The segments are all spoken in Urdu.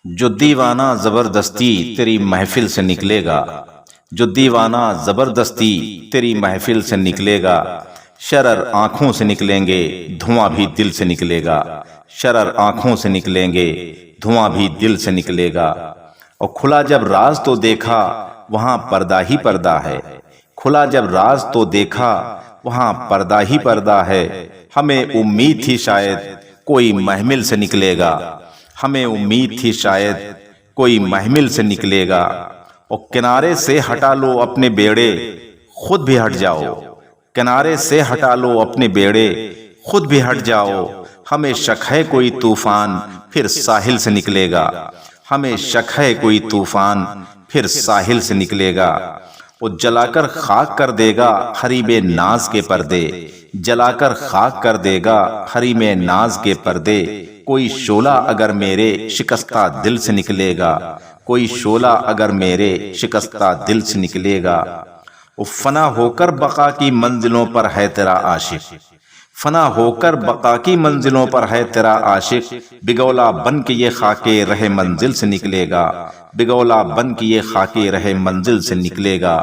جو دیوانہ زبردستی تیری محفل سے نکلے گا، جو دیوانہ زبردستی تیری محفل سے نکلے گا، شرر آنکھوں سے نکلیں گے دھواں بھی دل سے نکلے گا، شرر آنکھوں سے نکلیں گے دھواں بھی دل سے نکلے گا۔ اور کھلا جب راز تو دیکھا وہاں پردہ ہی پردہ ہے، کھلا جب راز تو دیکھا وہاں پردہ ہی پردہ ہے۔ ہمیں امید تھی شاید کوئی محمل سے نکلے گا، ہمیں امید تھی شاید کوئی محمل سے نکلے گا۔ اور کنارے سے ہٹا لو اپنے بیڑے خود بھی ہٹ جاؤ، کنارے سے ہٹا لو اپنے بیڑے خود بھی ہٹ جاؤ۔ ہمیں شک ہے کوئی طوفان پھر ساحل سے نکلے گا، ہمیں شک ہے کوئی طوفان پھر ساحل سے نکلے گا۔ وہ جلا کر خاک کر دے گا حریم ناز کے پردے، جلا کر خاک کر دے گا حریم ناز کے پردے۔ کوئی شعلہ اگر میرے شکستہ دل سے نکلے گا، کوئی شعلہ اگر میرے شکستہ دل سے نکلے گا۔ وہ فنا ہو کر بقا کی منزلوں پر ہے تیرا عاشق، فنا ہو کر بقا کی منزلوں پر ہے تیرا عاشق۔ بگولا بن کے یہ خاک رہ منزل سے نکلے گا، بگولا بن کے یہ خاک رہ منزل سے نکلے گا۔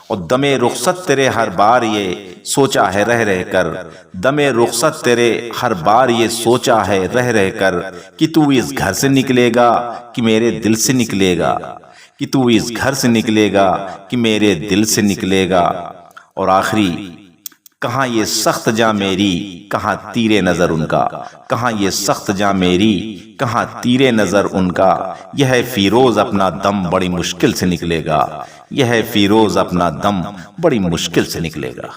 اور دم رخصت تیرے ہر بار یہ سوچا ہے رہ رہ کر، دم رخصت تیرے ہر بار یہ سوچا ہے رہ رہ کر، کہ تو اس گھر سے نکلے گا کہ میرے دل سے نکلے گا، کہ تو اس گھر سے نکلے گا کہ میرے دل سے نکلے گا۔ اور آخری کہاں یہ سخت جاں میری کہاں تیرے نظر ان کا، کہاں یہ سخت جاں میری کہاں تیرے نظر ان کا۔ یہ ہے فیروز اپنا دم بڑی مشکل سے نکلے گا، یہ ہے فیروز اپنا دم بڑی مشکل سے نکلے گا۔